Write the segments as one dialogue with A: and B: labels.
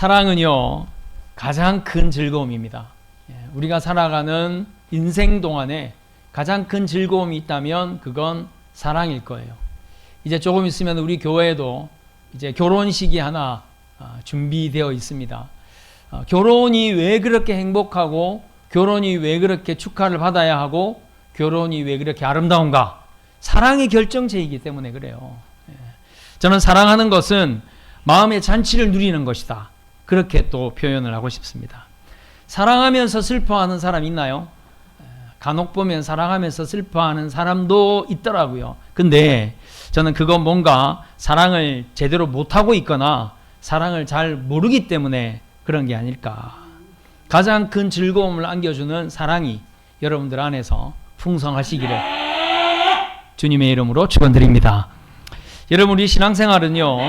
A: 사랑은요, 가장 큰 즐거움입니다. 우리가 살아가는 인생 동안에 가장 큰 즐거움이 있다면 그건 사랑일 거예요. 이제 조금 있으면 우리 교회에도 이제 결혼식이 하나 준비되어 있습니다. 결혼이 왜 그렇게 행복하고, 결혼이 왜 그렇게 축하를 받아야 하고, 결혼이 왜 그렇게 아름다운가? 사랑의 결정체이기 때문에 그래요. 저는 사랑하는 것은 마음의 잔치를 누리는 것이다, 그렇게 또 표현을 하고 싶습니다. 사랑하면서 슬퍼하는 사람 있나요? 간혹 보면 사랑하면서 슬퍼하는 사람도 있더라고요. 근데 저는 그건 뭔가 사랑을 제대로 못하고 있거나 사랑을 잘 모르기 때문에 그런 게 아닐까. 가장 큰 즐거움을 안겨주는 사랑이 여러분들 안에서 풍성하시기를 주님의 이름으로 축원드립니다. 여러분, 우리 신앙생활은요,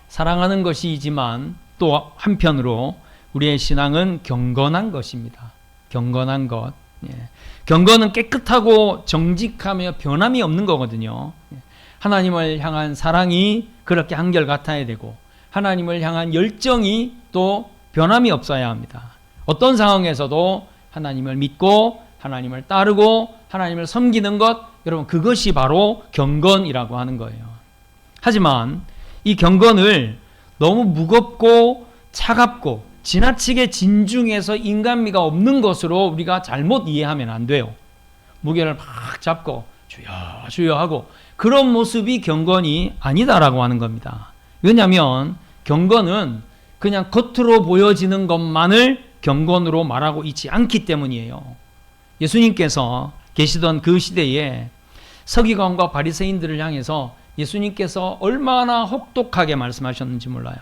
A: 사랑하는 것이지만 또 한편으로 우리의 신앙은 경건한 것입니다. 경건한 것. 경건은 깨끗하고 정직하며 변함이 없는 거거든요. 하나님을 향한 사랑이 그렇게 한결같아야 되고, 하나님을 향한 열정이 또 변함이 없어야 합니다. 어떤 상황에서도 하나님을 믿고 하나님을 따르고 하나님을 섬기는 것, 여러분, 그것이 바로 경건이라고 하는 거예요. 하지만 이 경건을 너무 무겁고 차갑고 지나치게 진중해서 인간미가 없는 것으로 우리가 잘못 이해하면 안 돼요. 무게를 막 잡고 주여 주여 하고 그런 모습이 경건이 아니다라고 하는 겁니다. 왜냐하면 경건은 그냥 겉으로 보여지는 것만을 경건으로 말하고 있지 않기 때문이에요. 예수님께서 계시던 그 시대에 서기관과 바리새인들을 향해서 예수님께서 얼마나 혹독하게 말씀하셨는지 몰라요.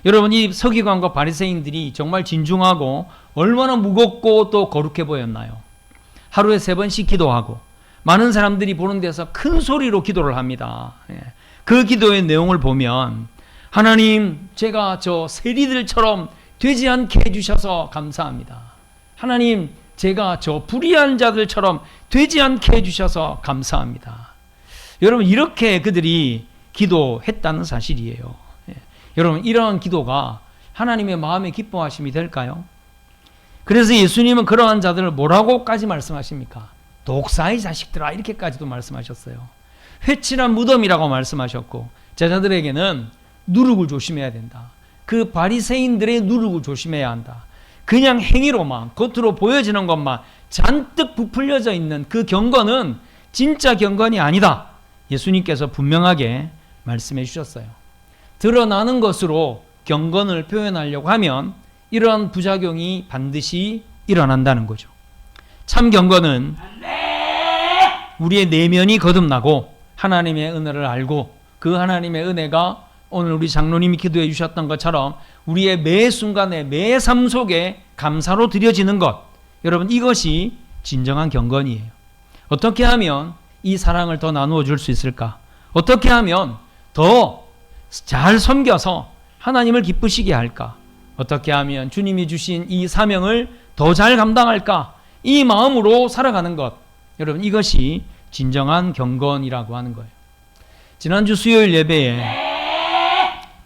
A: 여러분, 이 서기관과 바리새인들이 정말 진중하고 얼마나 무겁고 또 거룩해 보였나요? 하루에 3번씩 기도하고 많은 사람들이 보는 데서 큰 소리로 기도를 합니다. 그 기도의 내용을 보면, 하나님, 제가 저 세리들처럼 되지 않게 해주셔서 감사합니다. 하나님, 제가 저 불의한 자들처럼 되지 않게 해주셔서 감사합니다. 여러분, 이렇게 그들이 기도했다는 사실이에요. 여러분, 이러한 기도가 하나님의 마음에 기뻐하심이 될까요? 그래서 예수님은 그러한 자들을 뭐라고까지 말씀하십니까? 독사의 자식들아, 이렇게까지도 말씀하셨어요. 회칠한 무덤이라고 말씀하셨고, 제자들에게는 누룩을 조심해야 된다. 그 바리새인들의 누룩을 조심해야 한다. 그냥 행위로만, 겉으로 보여지는 것만 잔뜩 부풀려져 있는 그 경건은 진짜 경건이 아니다, 예수님께서 분명하게 말씀해 주셨어요. 드러나는 것으로 경건을 표현하려고 하면 이러한 부작용이 반드시 일어난다는 거죠. 참 경건은 우리의 내면이 거듭나고 하나님의 은혜를 알고, 그 하나님의 은혜가 오늘 우리 장로님이 기도해 주셨던 것처럼 우리의 매 순간에 매 삶 속에 감사로 드려지는 것, 여러분, 이것이 진정한 경건이에요. 어떻게 하면 이 사랑을 더 나누어 줄 수 있을까? 어떻게 하면 더 잘 섬겨서 하나님을 기쁘시게 할까? 어떻게 하면 주님이 주신 이 사명을 더 잘 감당할까? 이 마음으로 살아가는 것, 여러분, 이것이 진정한 경건이라고 하는 거예요. 지난주 수요일 예배에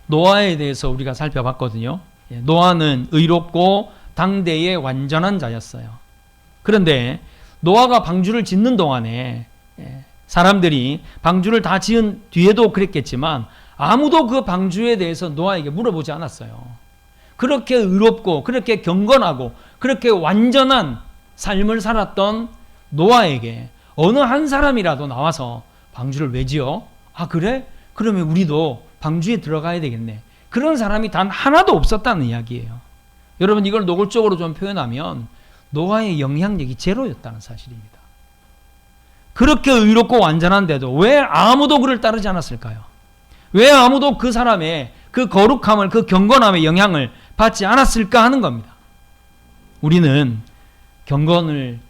A: 노아에 대해서 우리가 살펴봤거든요. 노아는 의롭고 당대의 완전한 자였어요. 그런데 노아가 방주를 짓는 동안에 사람들이 방주를 다 지은 뒤에도 그랬겠지만 아무도 그 방주에 대해서 노아에게 물어보지 않았어요. 그렇게 의롭고 그렇게 경건하고 그렇게 완전한 삶을 살았던 노아에게 어느 한 사람이라도 나와서 방주를 왜 지어? 아, 그래? 그러면 우리도 방주에 들어가야 되겠네. 그런 사람이 단 하나도 없었다는 이야기예요. 여러분, 이걸 노골적으로 좀 표현하면 노아의 영향력이 제로였다는 사실입니다. 그렇게 의롭고 완전한데도 왜 아무도 그를 따르지 않았을까요? 왜 아무도 그 사람의 그 거룩함을, 그 경건함의 영향을 받지 않았을까 하는 겁니다. 우리는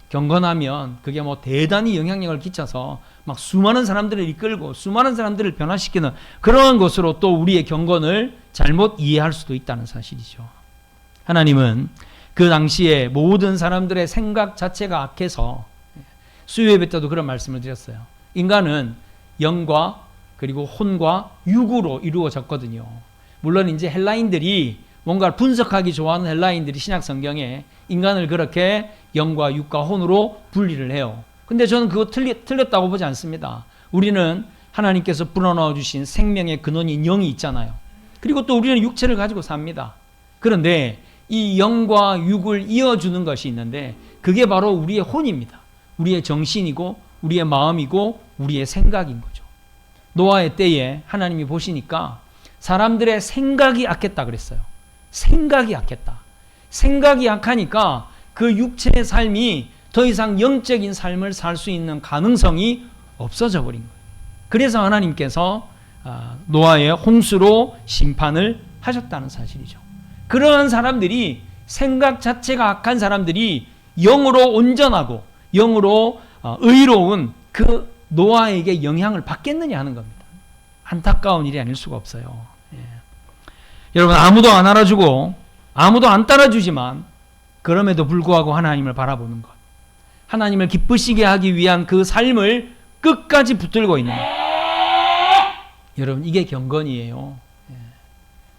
A: 경건하면 그게 뭐 대단히 영향력을 끼쳐서 막 수많은 사람들을 이끌고 수많은 사람들을 변화시키는 그러한 것으로 또 우리의 경건을 잘못 이해할 수도 있다는 사실이죠. 하나님은 그 당시에 모든 사람들의 생각 자체가 악해서, 수요 예배 때도 그런 말씀을 드렸어요. 인간은 영과 그리고 혼과 육으로 이루어졌거든요. 물론 이제 헬라인들이 뭔가를 분석하기 좋아하는 헬라인들이 신약 성경에 인간을 그렇게 영과 육과 혼으로 분리를 해요. 근데 저는 그거 틀렸다고 보지 않습니다. 우리는 하나님께서 불어넣어 주신 생명의 근원인 영이 있잖아요. 그리고 또 우리는 육체를 가지고 삽니다. 그런데 이 영과 육을 이어주는 것이 있는데 그게 바로 우리의 혼입니다. 우리의 정신이고 우리의 마음이고 우리의 생각인 거죠. 노아의 때에 하나님이 보시니까 사람들의 생각이 약했다 그랬어요. 생각이 약했다. 생각이 약하니까 그 육체의 삶이 더 이상 영적인 삶을 살 수 있는 가능성이 없어져 버린 거예요. 그래서 하나님께서 노아의 홍수로 심판을 하셨다는 사실이죠. 그러한 사람들이 생각 자체가 악한 사람들이 영으로 온전하고 영으로 의로운 그 노아에게 영향을 받겠느냐 하는 겁니다. 안타까운 일이 아닐 수가 없어요. 예. 여러분 아무도 안 알아주고 아무도 안 따라주지만 그럼에도 불구하고 하나님을 바라보는 것, 하나님을 기쁘시게 하기 위한 그 삶을 끝까지 붙들고 있는 것. 여러분 이게 경건이에요. 예.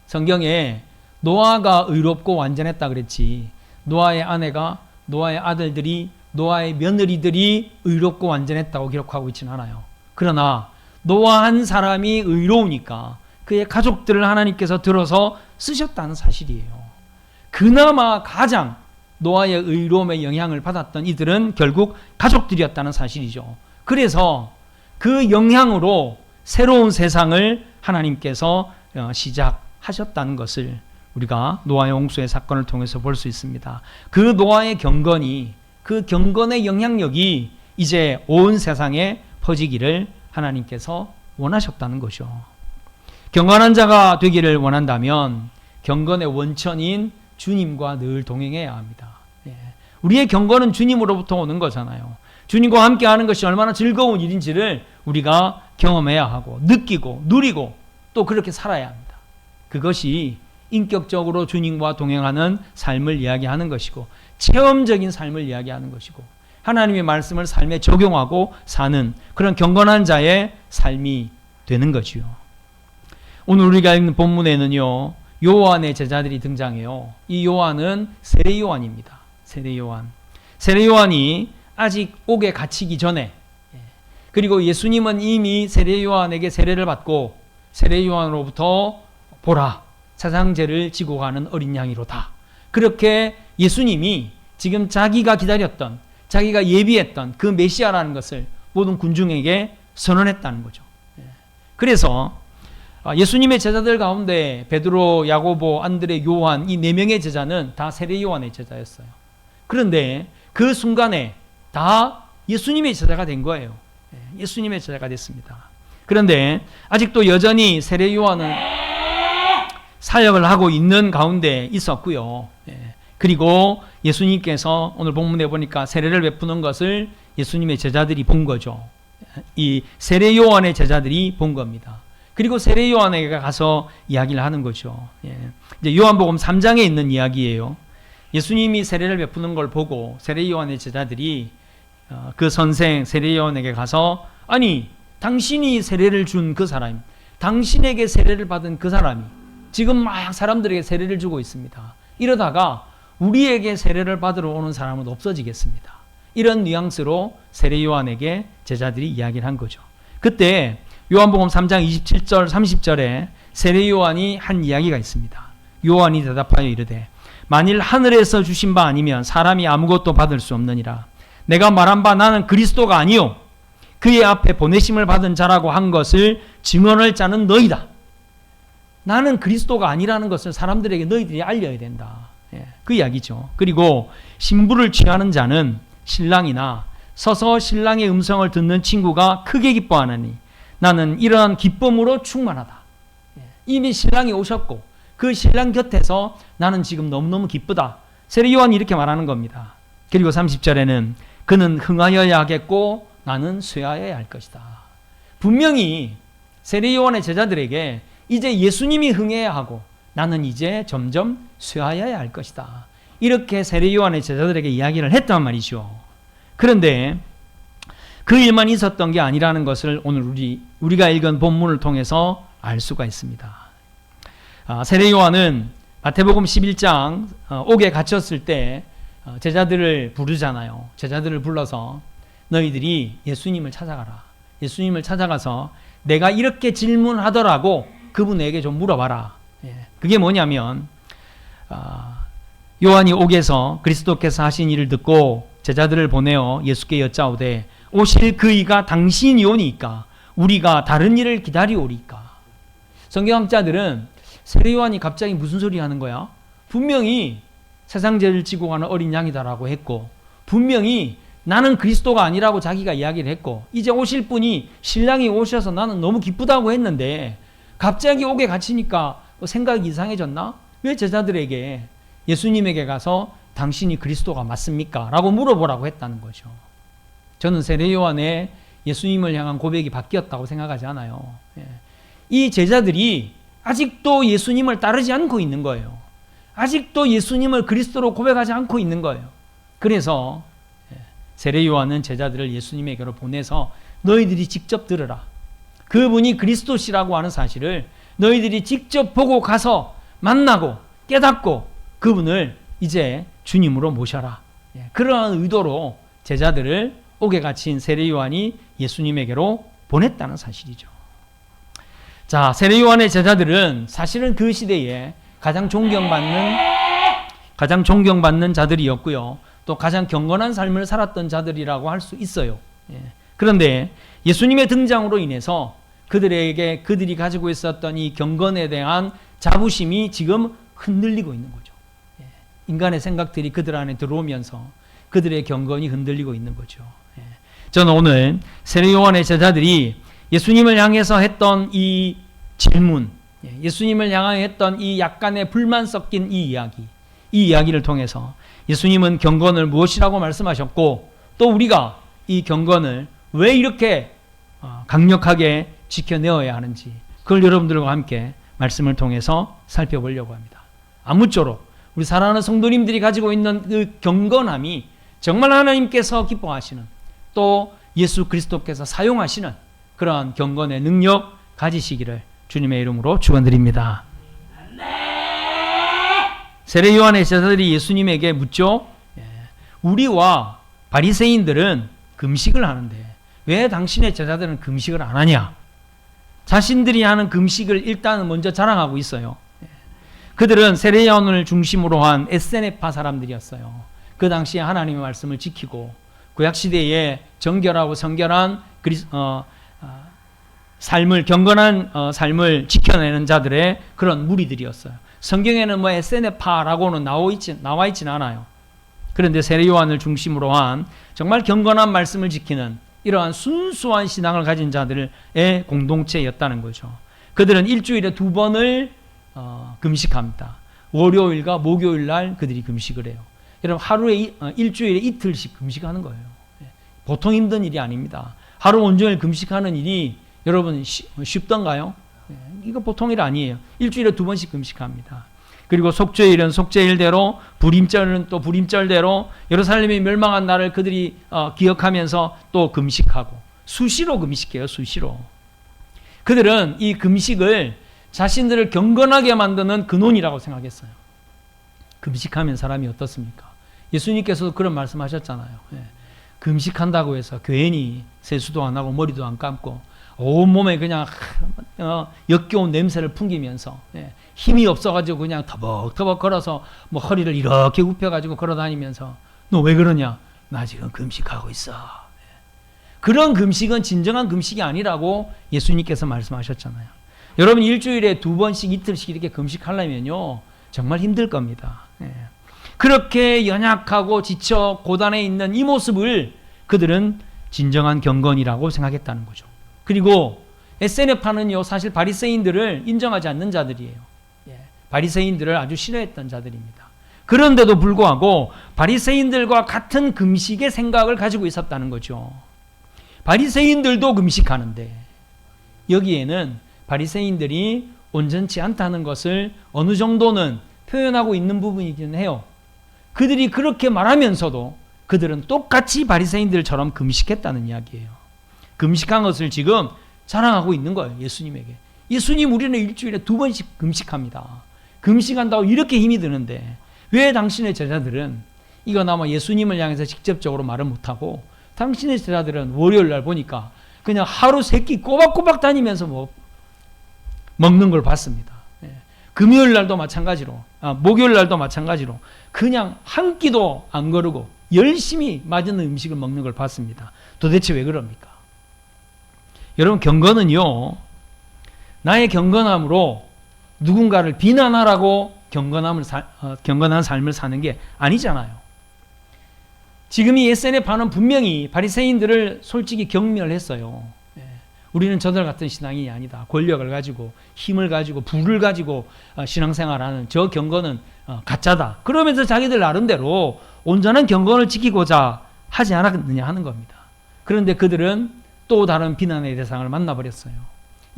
A: 성경에 노아가 의롭고 완전했다 그랬지 노아의 아내가, 노아의 아들들이, 노아의 며느리들이 의롭고 완전했다고 기록하고 있지는 않아요. 그러나 노아 한 사람이 의로우니까 그의 가족들을 하나님께서 들어서 쓰셨다는 사실이에요. 그나마 가장 노아의 의로움에 영향을 받았던 이들은 결국 가족들이었다는 사실이죠. 그래서 그 영향으로 새로운 세상을 하나님께서 시작하셨다는 것을 우리가 노아의 홍수의 사건을 통해서 볼 수 있습니다. 그 노아의 경건이, 그 경건의 영향력이 이제 온 세상에 퍼지기를 하나님께서 원하셨다는 거죠. 경건한 자가 되기를 원한다면 경건의 원천인 주님과 늘 동행해야 합니다. 우리의 경건은 주님으로부터 오는 거잖아요. 주님과 함께 하는 것이 얼마나 즐거운 일인지를 우리가 경험해야 하고 느끼고 누리고 또 그렇게 살아야 합니다. 그것이 인격적으로 주님과 동행하는 삶을 이야기하는 것이고 체험적인 삶을 이야기하는 것이고 하나님의 말씀을 삶에 적용하고 사는 그런 경건한 자의 삶이 되는 거지요. 오늘 우리가 읽는 본문에는요, 요한의 제자들이 등장해요. 이 요한은 세례 요한입니다. 세례 요한. 세례 요한이 아직 옥에 갇히기 전에, 그리고 예수님은 이미 세례 요한에게 세례를 받고 세례 요한으로부터 보라, 사상제를 지고 가는 어린 양이로다. 그렇게 예수님이 지금 자기가 기다렸던, 자기가 예비했던 그 메시아라는 것을 모든 군중에게 선언했다는 거죠. 그래서 예수님의 제자들 가운데 베드로, 야고보, 안드레, 요한 이 네 명의 제자는 다 세례 요한의 제자였어요. 그런데 그 순간에 다 예수님의 제자가 된 거예요. 예수님의 제자가 됐습니다. 그런데 아직도 여전히 세례 요한은 사역을 하고 있는 가운데 있었고요. 그리고 예수님께서 오늘 본문에 보니까 세례를 베푸는 것을 예수님의 제자들이 본 거죠. 이 세례 요한의 제자들이 본 겁니다. 그리고 세례 요한에게 가서 이야기를 하는 거죠. 이제 요한복음 3장에 있는 이야기예요. 예수님이 세례를 베푸는 걸 보고 세례 요한의 제자들이 그 선생 세례 요한에게 가서 아니 당신이 세례를 준 그 사람, 당신에게 세례를 받은 그 사람이 지금 막 사람들에게 세례를 주고 있습니다. 이러다가 우리에게 세례를 받으러 오는 사람은 없어지겠습니다. 이런 뉘앙스로 세례 요한에게 제자들이 이야기를 한 거죠. 그때 요한복음 3장 27절 30절에 세례 요한이 한 이야기가 있습니다. 요한이 대답하여 이르되 만일 하늘에서 주신 바 아니면 사람이 아무것도 받을 수 없느니라. 내가 말한 바 나는 그리스도가 아니요 그의 앞에 보내심을 받은 자라고 한 것을 증언할 자는 너희다. 나는 그리스도가 아니라는 것을 사람들에게 너희들이 알려야 된다. 그 이야기죠. 그리고 신부를 취하는 자는 신랑이나 서서 신랑의 음성을 듣는 친구가 크게 기뻐하느니 나는 이러한 기쁨으로 충만하다. 이미 신랑이 오셨고 그 신랑 곁에서 나는 지금 너무너무 기쁘다. 세례 요한이 이렇게 말하는 겁니다. 그리고 30절에는 그는 흥하여야 하겠고 나는 쇠하여야 할 것이다. 분명히 세례 요한의 제자들에게 이제 예수님이 흥해야 하고 나는 이제 점점 쇠하여야 할 것이다. 이렇게 세례 요한의 제자들에게 이야기를 했단 말이죠. 그런데 그 일만 있었던 게 아니라는 것을 오늘 우리가 읽은 본문을 통해서 알 수가 있습니다. 세례 요한은 마태복음 11장 옥에 갇혔을 때 제자들을 부르잖아요. 제자들을 불러서 너희들이 예수님을 찾아가라. 예수님을 찾아가서 내가 이렇게 질문하더라고 그분에게 좀 물어봐라. 그게 뭐냐면 요한이 옥에서 그리스도께서 하신 일을 듣고 제자들을 보내어 예수께 여짜오되 오실 그이가 당신이 오니까 우리가 다른 일을 기다리오리까. 성경학자들은 세례 요한이 갑자기 무슨 소리 하는 거야? 분명히 세상 죄를 지고 가는 어린 양이다라고 했고 분명히 나는 그리스도가 아니라고 자기가 이야기를 했고 이제 오실 분이 신랑이 오셔서 나는 너무 기쁘다고 했는데 갑자기 옥에 갇히니까 생각이 이상해졌나? 왜 제자들에게 예수님에게 가서 당신이 그리스도가 맞습니까? 라고 물어보라고 했다는 거죠. 저는 세례 요한의 예수님을 향한 고백이 바뀌었다고 생각하지 않아요. 이 제자들이 아직도 예수님을 따르지 않고 있는 거예요. 아직도 예수님을 그리스도로 고백하지 않고 있는 거예요. 그래서 세례 요한은 제자들을 예수님에게로 보내서 너희들이 직접 들으라. 그분이 그리스도시라고 하는 사실을 너희들이 직접 보고 가서 만나고 깨닫고 그분을 이제 주님으로 모셔라. 그러한 의도로 제자들을 옥에 갇힌 세례 요한이 예수님에게로 보냈다는 사실이죠. 자, 세례 요한의 제자들은 사실은 그 시대에 가장 존경받는 자들이었고요. 또 가장 경건한 삶을 살았던 자들이라고 할 수 있어요. 그런데 예수님의 등장으로 인해서 그들이 가지고 있었던 이 경건에 대한 자부심이 지금 흔들리고 있는 거죠. 인간의 생각들이 그들 안에 들어오면서 그들의 경건이 흔들리고 있는 거죠. 저는 오늘 세례 요한의 제자들이 예수님을 향해서 했던 이 질문, 예수님을 향해 했던 이 약간의 불만 섞인 이 이야기를 통해서 예수님은 경건을 무엇이라고 말씀하셨고 또 우리가 이 경건을 왜 이렇게 강력하게 지켜내어야 하는지 그걸 여러분들과 함께 말씀을 통해서 살펴보려고 합니다. 아무쪼록 우리 사랑하는 성도님들이 가지고 있는 그 경건함이 정말 하나님께서 기뻐하시는 또 예수 그리스도께서 사용하시는 그러한 경건의 능력 가지시기를 주님의 이름으로 축원드립니다. 세례 요한의 제자들이 예수님에게 묻죠. 우리와 바리새인들은 금식을 하는데 왜 당신의 제자들은 금식을 안 하냐? 자신들이 하는 금식을 일단은 먼저 자랑하고 있어요. 그들은 세례 요한을 중심으로 한 에세네파 사람들이었어요. 그 당시에 하나님의 말씀을 지키고 구약 시대에 정결하고 성결한 경건한 삶을 지켜내는 자들의 그런 무리들이었어요. 성경에는 뭐 에세네파라고는 나와 있진 않아요. 그런데 세례 요한을 중심으로 한 정말 경건한 말씀을 지키는 이러한 순수한 신앙을 가진 자들의 공동체였다는 거죠. 그들은 일주일에 2번을 금식합니다. 월요일과 목요일 날 그들이 금식을 해요. 여러분 일주일에 이틀씩 금식하는 거예요. 보통 힘든 일이 아닙니다. 하루 온종일 금식하는 일이 여러분 쉽던가요? 이거 보통 일 아니에요. 일주일에 2번씩 금식합니다. 그리고 속죄일은 속죄일대로, 불임절은 또 불임절대로 예루살렘이 멸망한 날을 그들이 기억하면서 또 금식하고 수시로 금식해요. 수시로. 그들은 이 금식을 자신들을 경건하게 만드는 근원이라고 생각했어요. 금식하면 사람이 어떻습니까? 예수님께서도 그런 말씀하셨잖아요. 금식한다고 해서 괜히 세수도 안 하고 머리도 안 감고 온몸에 그냥 역겨운 냄새를 풍기면서 힘이 없어가지고 그냥 터벅터벅 걸어서 뭐 허리를 이렇게 굽혀가지고 걸어다니면서 너 왜 그러냐? 나 지금 금식하고 있어. 그런 금식은 진정한 금식이 아니라고 예수님께서 말씀하셨잖아요. 여러분 일주일에 2번씩 이틀씩 이렇게 금식하려면요 정말 힘들 겁니다. 그렇게 연약하고 지쳐 고단해 있는 이 모습을 그들은 진정한 경건이라고 생각했다는 거죠. 그리고 에세네파는요 사실 바리새인들을 인정하지 않는 자들이에요. 바리새인들을 아주 싫어했던 자들입니다. 그런데도 불구하고 바리새인들과 같은 금식의 생각을 가지고 있었다는 거죠. 바리새인들도 금식하는데 여기에는 바리새인들이 온전치 않다는 것을 어느 정도는 표현하고 있는 부분이긴 해요. 그들이 그렇게 말하면서도 그들은 똑같이 바리새인들처럼 금식했다는 이야기예요. 금식한 것을 지금 자랑하고 있는 거예요. 예수님에게. 예수님 우리는 일주일에 2번씩 금식합니다. 금식한다고 이렇게 힘이 드는데 왜 당신의 제자들은 이거나마 예수님을 향해서 직접적으로 말을 못하고 당신의 제자들은 월요일 날 보니까 그냥 하루 3끼 꼬박꼬박 다니면서 먹는 걸 봤습니다. 금요일 날도 마찬가지로, 목요일 날도 마찬가지로 그냥 한 끼도 안 거르고 열심히 맛있는 음식을 먹는 걸 봤습니다. 도대체 왜 그럽니까? 여러분, 경건은요, 나의 경건함으로 누군가를 비난하라고 경건한 삶을 사는 게 아니잖아요. 지금 이 SN의 반은 분명히 바리새인들을 솔직히 경멸했어요. 우리는 저들 같은 신앙이 아니다. 권력을 가지고 힘을 가지고 부를 가지고 신앙생활하는 저 경건은 가짜다. 그러면서 자기들 나름대로 온전한 경건을 지키고자 하지 않았느냐 하는 겁니다. 그런데 그들은 또 다른 비난의 대상을 만나버렸어요.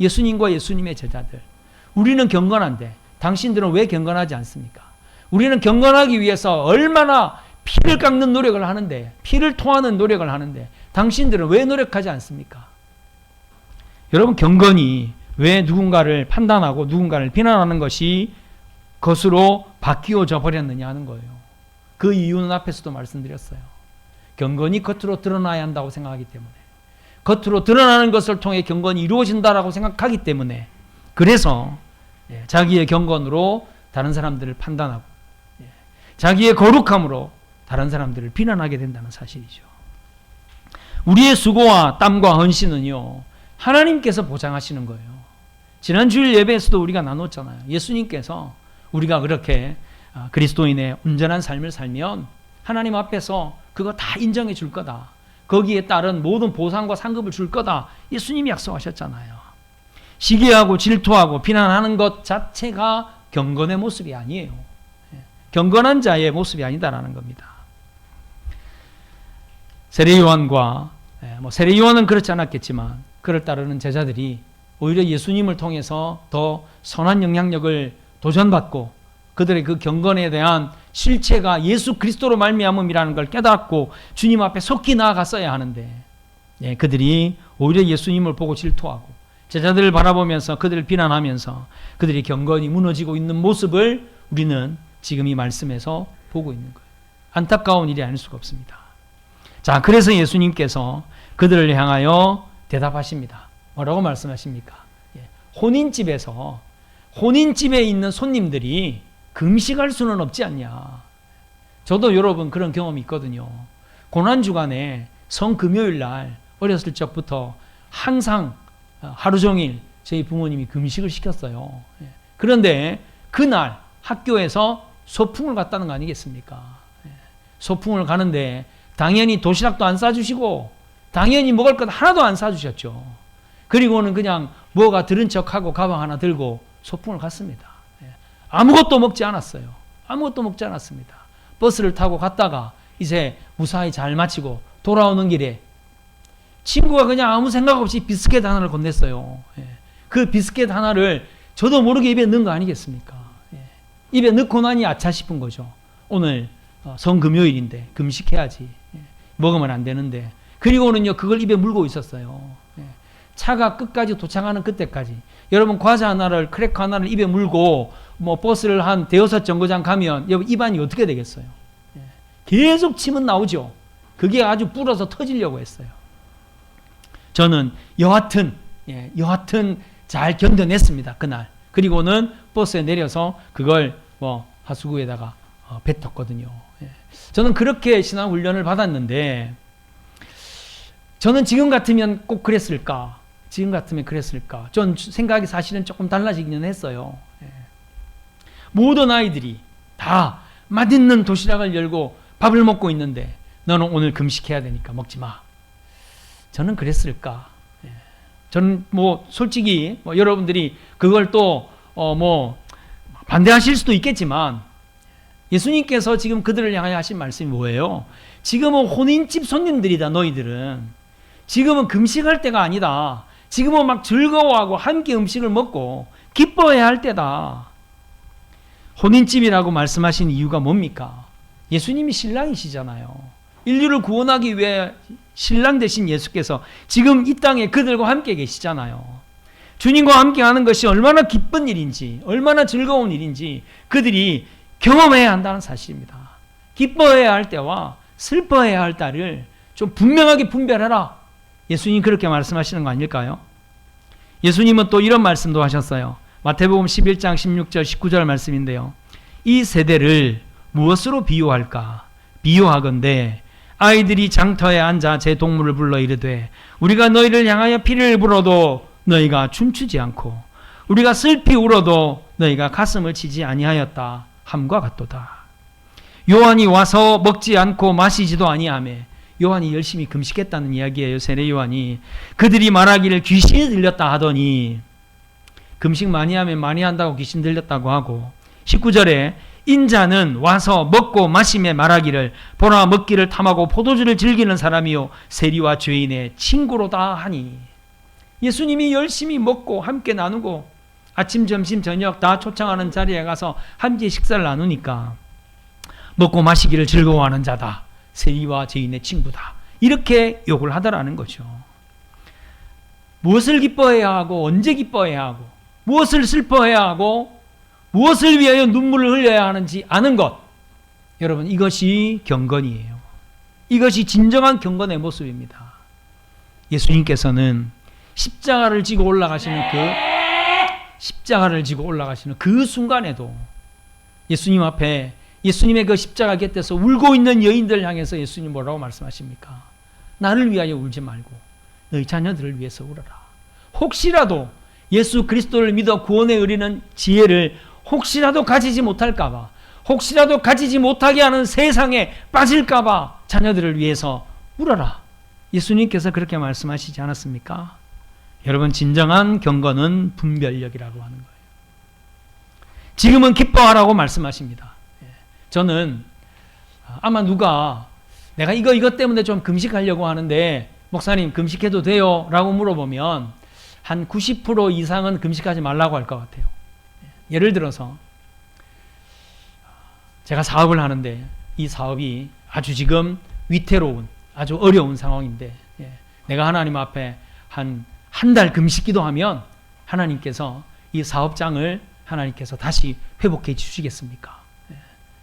A: 예수님과 예수님의 제자들. 우리는 경건한데 당신들은 왜 경건하지 않습니까? 우리는 경건하기 위해서 얼마나 피를 깎는 노력을 하는데, 피를 토하는 노력을 하는데 당신들은 왜 노력하지 않습니까? 여러분, 경건이 왜 누군가를 판단하고 누군가를 비난하는 것이 것으로 바뀌어져 버렸느냐 하는 거예요. 그 이유는 앞에서도 말씀드렸어요. 경건이 겉으로 드러나야 한다고 생각하기 때문에, 겉으로 드러나는 것을 통해 경건이 이루어진다라고 생각하기 때문에, 그래서 자기의 경건으로 다른 사람들을 판단하고 자기의 거룩함으로 다른 사람들을 비난하게 된다는 사실이죠. 우리의 수고와 땀과 헌신은요, 하나님께서 보장하시는 거예요. 지난 주일 예배에서도 우리가 나눴잖아요. 예수님께서 우리가 그렇게 그리스도인의 온전한 삶을 살면 하나님 앞에서 그거 다 인정해 줄 거다. 거기에 따른 모든 보상과 상급을 줄 거다. 예수님이 약속하셨잖아요. 시기하고 질투하고 비난하는 것 자체가 경건의 모습이 아니에요. 경건한 자의 모습이 아니다라는 겁니다. 세례요한과 세례요한은 그렇지 않았겠지만 그를 따르는 제자들이 오히려 예수님을 통해서 더 선한 영향력을 도전받고 그들의 그 경건에 대한 실체가 예수 그리스도로 말미암음이라는 걸 깨닫고 주님 앞에 속히 나아갔어야 하는데 그들이 오히려 예수님을 보고 질투하고 제자들을 바라보면서 그들을 비난하면서 그들이 경건이 무너지고 있는 모습을 우리는 지금 이 말씀에서 보고 있는 거예요. 안타까운 일이 아닐 수가 없습니다. 자, 그래서 예수님께서 그들을 향하여 대답하십니다. 뭐라고 말씀하십니까? 혼인집에서 혼인집에 있는 손님들이 금식할 수는 없지 않냐. 저도 여러분 그런 경험이 있거든요. 고난주간에 성금요일 날 어렸을 적부터 항상 하루 종일 저희 부모님이 금식을 시켰어요. 그런데 그날 학교에서 소풍을 갔다는 거 아니겠습니까? 소풍을 가는데 당연히 도시락도 안 싸주시고 당연히 먹을 것 하나도 안 사주셨죠. 그리고는 그냥 뭐가 들은 척하고 가방 하나 들고 소풍을 갔습니다. 아무것도 먹지 않았어요. 아무것도 먹지 않았습니다. 버스를 타고 갔다가 이제 무사히 잘 마치고 돌아오는 길에 친구가 그냥 아무 생각 없이 비스켓 하나를 건넸어요. 그 비스켓 하나를 저도 모르게 입에 넣은 거 아니겠습니까? 입에 넣고 나니 아차 싶은 거죠. 오늘 성금요일인데 금식해야지. 먹으면 안 되는데. 그리고는요, 그걸 입에 물고 있었어요. 차가 끝까지 도착하는 그때까지. 여러분, 과자 하나를, 크래커 하나를 입에 물고, 버스를 한 대여섯 정거장 가면, 여러분, 입안이 어떻게 되겠어요? 계속 침은 나오죠. 그게 아주 불어서 터지려고 했어요. 저는 여하튼 잘 견뎌냈습니다, 그날. 그리고는 버스에 내려서 그걸 하수구에다가 뱉었거든요. 저는 그렇게 신앙훈련을 받았는데, 저는 지금 같으면 꼭 그랬을까? 지금 같으면 그랬을까? 전 생각이 사실은 조금 달라지기는 했어요. 모든 아이들이 다 맛있는 도시락을 열고 밥을 먹고 있는데 너는 오늘 금식해야 되니까 먹지 마. 저는 그랬을까? 저는 솔직히 여러분들이 그걸 또 반대하실 수도 있겠지만 예수님께서 지금 그들을 향하여 하신 말씀이 뭐예요? 지금은 혼인집 손님들이다, 너희들은. 지금은 금식할 때가 아니다. 지금은 막 즐거워하고 함께 음식을 먹고 기뻐해야 할 때다. 혼인집이라고 말씀하신 이유가 뭡니까? 예수님이 신랑이시잖아요. 인류를 구원하기 위해 신랑 되신 예수께서 지금 이 땅에 그들과 함께 계시잖아요. 주님과 함께 하는 것이 얼마나 기쁜 일인지, 얼마나 즐거운 일인지 그들이 경험해야 한다는 사실입니다. 기뻐해야 할 때와 슬퍼해야 할 때를 좀 분명하게 분별해라. 예수님 그렇게 말씀하시는 거 아닐까요? 예수님은 또 이런 말씀도 하셨어요. 마태복음 11장 16절 19절 말씀인데요. 이 세대를 무엇으로 비유할까? 비유하건대 아이들이 장터에 앉아 제 동물을 불러 이르되 우리가 너희를 향하여 피를 불어도 너희가 춤추지 않고 우리가 슬피 울어도 너희가 가슴을 치지 아니하였다 함과 같도다. 요한이 와서 먹지 않고 마시지도 아니하며, 요한이 열심히 금식했다는 이야기예요. 세례 요한이. 그들이 말하기를 귀신이 들렸다 하더니, 금식 많이 하면 많이 한다고 귀신 들렸다고 하고, 19절에 인자는 와서 먹고 마시며 말하기를 보라 먹기를 탐하고 포도주를 즐기는 사람이요 세리와 죄인의 친구로다 하니, 예수님이 열심히 먹고 함께 나누고 아침 점심 저녁 다 초청하는 자리에 가서 함께 식사를 나누니까 먹고 마시기를 즐거워하는 자다, 세리와 죄인의 친구다, 이렇게 욕을 하더라는 거죠. 무엇을 기뻐해야 하고 언제 기뻐해야 하고 무엇을 슬퍼해야 하고 무엇을 위하여 눈물을 흘려야 하는지 아는 것, 여러분 이것이 경건이에요. 이것이 진정한 경건의 모습입니다. 예수님께서는 십자가를 지고 올라가시는 그 순간에도 예수님 앞에, 예수님의 그 십자가 곁에서 울고 있는 여인들 향해서 예수님 뭐라고 말씀하십니까? 나를 위하여 울지 말고 너희 자녀들을 위해서 울어라. 혹시라도 예수 그리스도를 믿어 구원에 이르는 지혜를 혹시라도 가지지 못할까봐, 혹시라도 가지지 못하게 하는 세상에 빠질까봐 자녀들을 위해서 울어라. 예수님께서 그렇게 말씀하시지 않았습니까? 여러분, 진정한 경건은 분별력이라고 하는 거예요. 지금은 기뻐하라고 말씀하십니다. 저는 아마 누가 내가 이것 때문에 좀 금식하려고 하는데 목사님 금식해도 돼요? 라고 물어보면 한 90% 이상은 금식하지 말라고 할 것 같아요. 예를 들어서 제가 사업을 하는데 이 사업이 아주 지금 위태로운, 아주 어려운 상황인데 내가 하나님 앞에 한 달 금식 기도하면 하나님께서 이 사업장을 하나님께서 다시 회복해 주시겠습니까?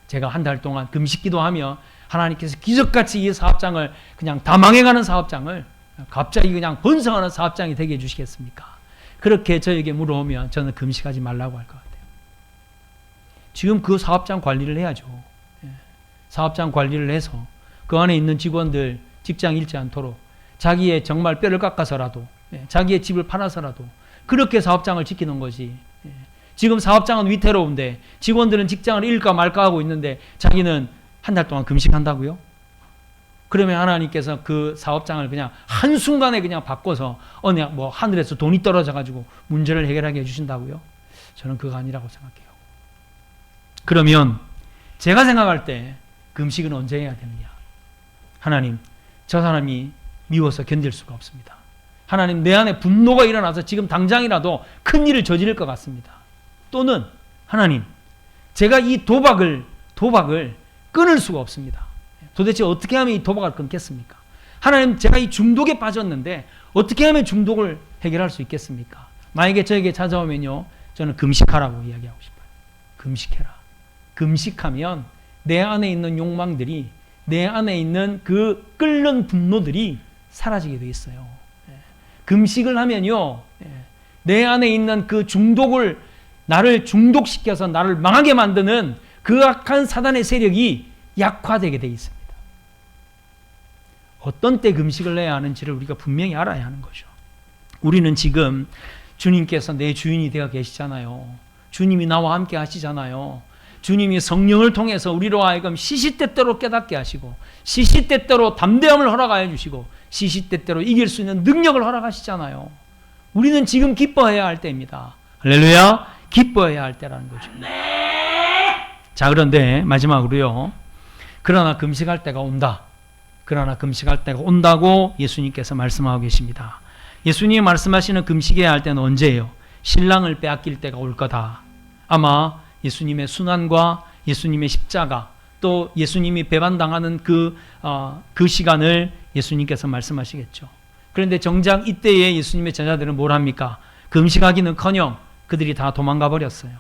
A: 제가 한 달 동안 금식 기도하며 하나님께서 기적같이 이 사업장을 그냥 다 망해가는 사업장을 갑자기 그냥 번성하는 사업장이 되게 해주시겠습니까? 그렇게 저에게 물어오면 저는 금식하지 말라고 할 것 같아요. 지금 그 사업장 관리를 해야죠. 사업장 관리를 해서 그 안에 있는 직원들 직장 잃지 않도록 자기의 정말 뼈를 깎아서라도, 자기의 집을 팔아서라도 그렇게 사업장을 지키는 거지. 지금 사업장은 위태로운데 직원들은 직장을 잃을까 말까 하고 있는데 자기는 한 달 동안 금식한다고요? 그러면 하나님께서 그 사업장을 그냥 한순간에 그냥 바꿔서 하늘에서 돈이 떨어져 가지고 문제를 해결하게 해주신다고요? 저는 그거 아니라고 생각해요. 그러면 제가 생각할 때 금식은 언제 해야 되느냐? 하나님, 저 사람이 미워서 견딜 수가 없습니다. 하나님, 내 안에 분노가 일어나서 지금 당장이라도 큰 일을 저지를 것 같습니다. 또는 하나님, 제가 이 도박을 끊을 수가 없습니다. 도대체 어떻게 하면 이 도박을 끊겠습니까? 하나님, 제가 이 중독에 빠졌는데 어떻게 하면 중독을 해결할 수 있겠습니까? 만약에 저에게 찾아오면요, 저는 금식하라고 이야기하고 싶어요. 금식해라. 금식하면 내 안에 있는 욕망들이, 내 안에 있는 그 끓는 분노들이 사라지게 돼 있어요. 금식을 하면요, 내 안에 있는 그 중독을, 나를 중독시켜서 나를 망하게 만드는 그 악한 사단의 세력이 약화되게 돼 있습니다. 어떤 때 금식을 해야 하는지를 우리가 분명히 알아야 하는 거죠. 우리는 지금 주님께서 내 주인이 되어 계시잖아요. 주님이 나와 함께 하시잖아요. 주님이 성령을 통해서 우리로 하여금 시시때때로 깨닫게 하시고 시시때때로 담대함을 허락하여 주시고 시시때때로 이길 수 있는 능력을 허락하시잖아요. 우리는 지금 기뻐해야 할 때입니다. 할렐루야! 기뻐해야 할 때라는 거죠. 자, 그런데 마지막으로요, 그러나 금식할 때가 온다. 그러나 금식할 때가 온다고 예수님께서 말씀하고 계십니다. 예수님이 말씀하시는 금식해야 할 때는 언제예요? 신랑을 빼앗길 때가 올 거다. 아마 예수님의 순환과 예수님의 십자가, 또 예수님이 배반당하는 그 시간을 예수님께서 말씀하시겠죠. 그런데 정작 이때에 예수님의 제자들은 뭘 합니까? 금식하기는커녕 그들이 다 도망가 버렸어요.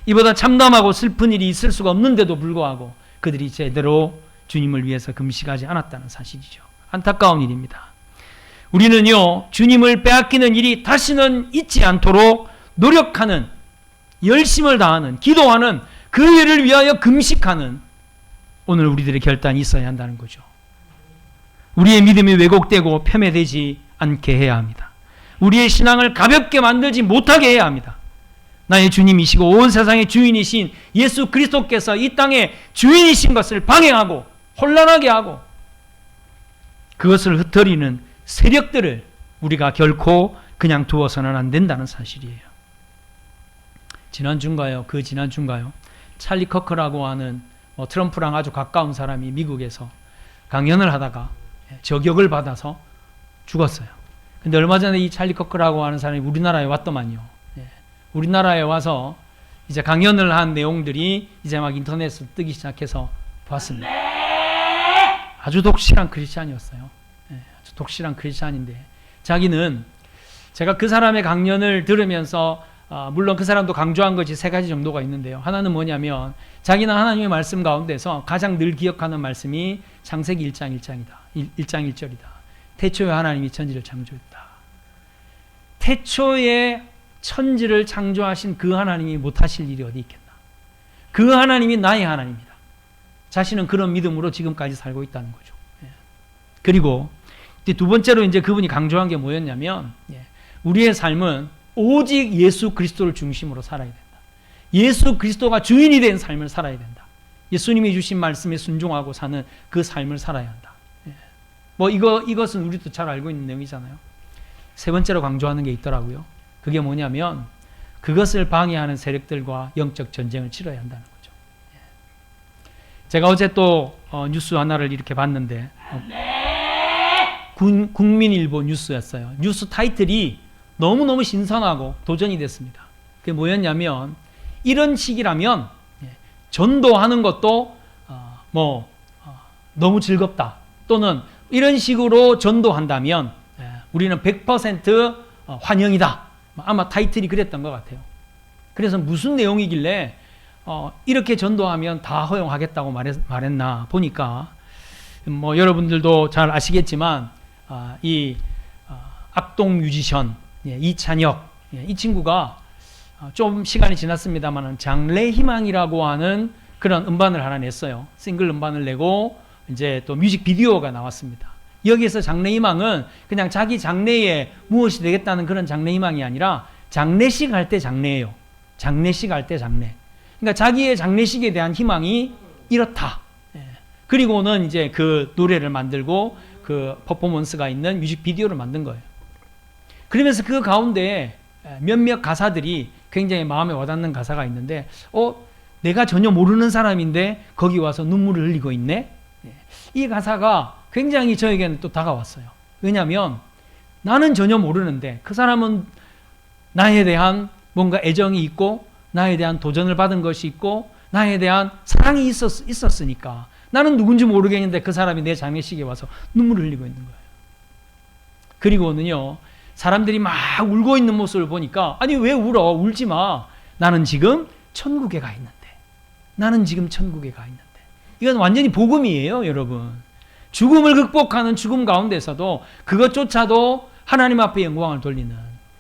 A: 이보다 참담하고 슬픈 일이 있을 수가 없는데도 불구하고 그들이 제대로 주님을 위해서 금식하지 않았다는 사실이죠. 안타까운 일입니다. 우리는요, 주님을 빼앗기는 일이 다시는 있지 않도록 노력하는, 열심을 다하는, 기도하는, 그 일을 위하여 금식하는 오늘 우리들의 결단이 있어야 한다는 거죠. 우리의 믿음이 왜곡되고 폄훼되지 않게 해야 합니다. 우리의 신앙을 가볍게 만들지 못하게 해야 합니다. 나의 주님이시고 온 세상의 주인이신 예수 그리스도께서 이 땅의 주인이신 것을 방해하고 혼란하게 하고 그것을 흩어리는 세력들을 우리가 결코 그냥 두어서는 안 된다는 사실이에요. 지난주인가요? 그 지난주인가요? 찰리 커크라고 하는 트럼프랑 아주 가까운 사람이 미국에서 강연을 하다가 저격을 받아서 죽었어요. 근데 얼마 전에 이 찰리 커크라고 하는 사람이 우리나라에 왔더만요. 우리나라에 와서 이제 강연을 한 내용들이 이제 막 인터넷에 뜨기 시작해서 봤습니다. 아주 독실한 크리스찬이었어요. 아주 독실한 크리스찬인데 자기는 제가 그 사람의 강연을 들으면서 물론 그 사람도 강조한 것이 세 가지 정도가 있는데요. 하나는 뭐냐면 자기는 하나님의 말씀 가운데서 가장 늘 기억하는 말씀이 창세기 1장 1절이다. 태초에 하나님이 천지를 창조했다. 태초에 천지를 창조하신 그 하나님이 못하실 일이 어디 있겠나. 그 하나님이 나의 하나님이다. 자신은 그런 믿음으로 지금까지 살고 있다는 거죠. 그리고 두 번째로 이제 그분이 강조한 게 뭐였냐면 우리의 삶은 오직 예수 그리스도를 중심으로 살아야 된다. 예수 그리스도가 주인이 된 삶을 살아야 된다. 예수님이 주신 말씀에 순종하고 사는 그 삶을 살아야 한다. 이것은 우리도 잘 알고 있는 내용이잖아요. 세 번째로 강조하는 게 있더라고요. 그게 뭐냐면 그것을 방해하는 세력들과 영적 전쟁을 치러야 한다는 거죠. 제가 어제 또 뉴스 하나를 이렇게 봤는데 국민일보 뉴스였어요. 뉴스 타이틀이 너무너무 신선하고 도전이 됐습니다. 그게 뭐였냐면 이런 식이라면 전도하는 것도 너무 즐겁다. 또는 이런 식으로 전도한다면 우리는 100% 환영이다. 아마 타이틀이 그랬던 것 같아요. 그래서 무슨 내용이길래 이렇게 전도하면 다 허용하겠다고 말했나 보니까 여러분들도 잘 아시겠지만 이 악동 뮤지션 이찬혁 이 친구가 좀 시간이 지났습니다만 장래희망이라고 하는 그런 음반을 하나 냈어요. 싱글 음반을 내고 이제 또 뮤직비디오가 나왔습니다. 여기에서 장래희망은 그냥 자기 장래에 무엇이 되겠다는 그런 장래희망이 아니라 장례식 할 때 장래예요. 장례식 할 때 장래. 그러니까 자기의 장례식에 대한 희망이 이렇다. 그리고는 이제 그 노래를 만들고 그 퍼포먼스가 있는 뮤직비디오를 만든 거예요. 그러면서 그 가운데 몇몇 가사들이 굉장히 마음에 와닿는 가사가 있는데 내가 전혀 모르는 사람인데 거기 와서 눈물을 흘리고 있네. 이 가사가 굉장히 저에게는 또 다가왔어요. 왜냐하면 나는 전혀 모르는데 그 사람은 나에 대한 뭔가 애정이 있고 나에 대한 도전을 받은 것이 있고 나에 대한 사랑이 있었으니까 나는 누군지 모르겠는데 그 사람이 내 장례식에 와서 눈물을 흘리고 있는 거예요. 그리고는요, 사람들이 막 울고 있는 모습을 보니까 아니 왜 울어? 울지 마. 나는 지금 천국에 가 있는데. 나는 지금 천국에 가 있는데. 이건 완전히 복음이에요, 여러분. 죽음을 극복하는 죽음 가운데서도 그것조차도 하나님 앞에 영광을 돌리는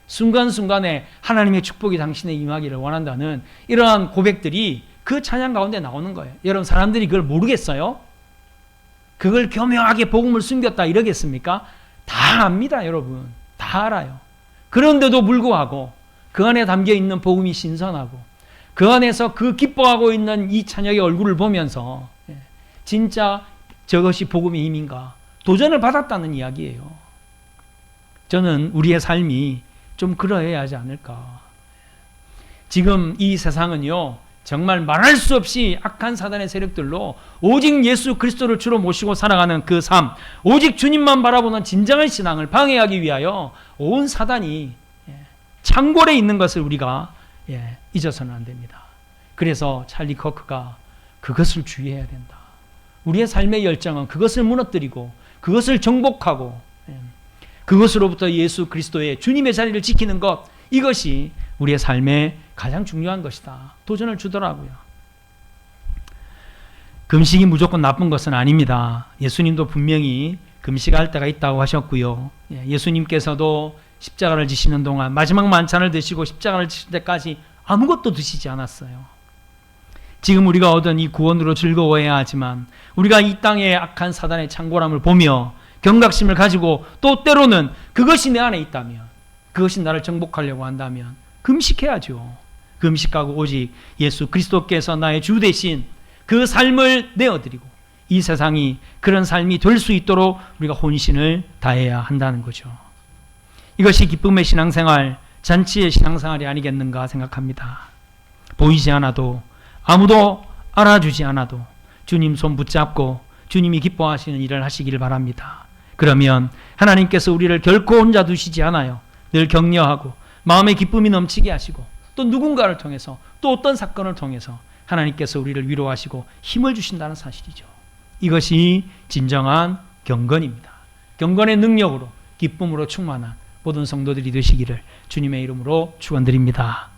A: 순간순간에 하나님의 축복이 당신의 임하기를 원한다는 이러한 고백들이 그 찬양 가운데 나오는 거예요. 여러분, 사람들이 그걸 모르겠어요? 그걸 교묘하게 복음을 숨겼다 이러겠습니까? 다 압니다, 여러분. 다 알아요. 그런데도 불구하고 그 안에 담겨 있는 복음이 신선하고 그 안에서 그 기뻐하고 있는 이 찬양의 얼굴을 보면서 진짜 저것이 복음의 힘인가 도전을 받았다는 이야기예요. 저는 우리의 삶이 좀 그러해야 하지 않을까. 지금 이 세상은요, 정말 말할 수 없이 악한 사단의 세력들로 오직 예수 그리스도를 주로 모시고 살아가는 그 삶, 오직 주님만 바라보는 진정한 신앙을 방해하기 위하여 온 사단이 창궐에 있는 것을 우리가 잊어서는 안 됩니다. 그래서 찰리 커크가 그것을 주의해야 된다. 우리의 삶의 열정은 그것을 무너뜨리고 그것을 정복하고 그것으로부터 예수 그리스도의 주님의 자리를 지키는 것, 이것이 우리의 삶에 가장 중요한 것이다. 도전을 주더라고요. 금식이 무조건 나쁜 것은 아닙니다. 예수님도 분명히 금식할 때가 있다고 하셨고요. 예수님께서도 십자가를 지시는 동안 마지막 만찬을 드시고 십자가를 지실 때까지 아무것도 드시지 않았어요. 지금 우리가 얻은 이 구원으로 즐거워해야 하지만 우리가 이 땅의 악한 사단의 창궐함을 보며 경각심을 가지고 또 때로는 그것이 내 안에 있다면, 그것이 나를 정복하려고 한다면 금식해야죠. 금식하고 오직 예수 그리스도께서 나의 주 대신 그 삶을 내어드리고 이 세상이 그런 삶이 될 수 있도록 우리가 혼신을 다해야 한다는 거죠. 이것이 기쁨의 신앙생활, 잔치의 신앙생활이 아니겠는가 생각합니다. 보이지 않아도, 아무도 알아주지 않아도 주님 손 붙잡고 주님이 기뻐하시는 일을 하시길 바랍니다. 그러면 하나님께서 우리를 결코 혼자 두시지 않아요. 늘 격려하고 마음의 기쁨이 넘치게 하시고 또 누군가를 통해서 또 어떤 사건을 통해서 하나님께서 우리를 위로하시고 힘을 주신다는 사실이죠. 이것이 진정한 경건입니다. 경건의 능력으로 기쁨으로 충만한 모든 성도들이 되시기를 주님의 이름으로 축원드립니다.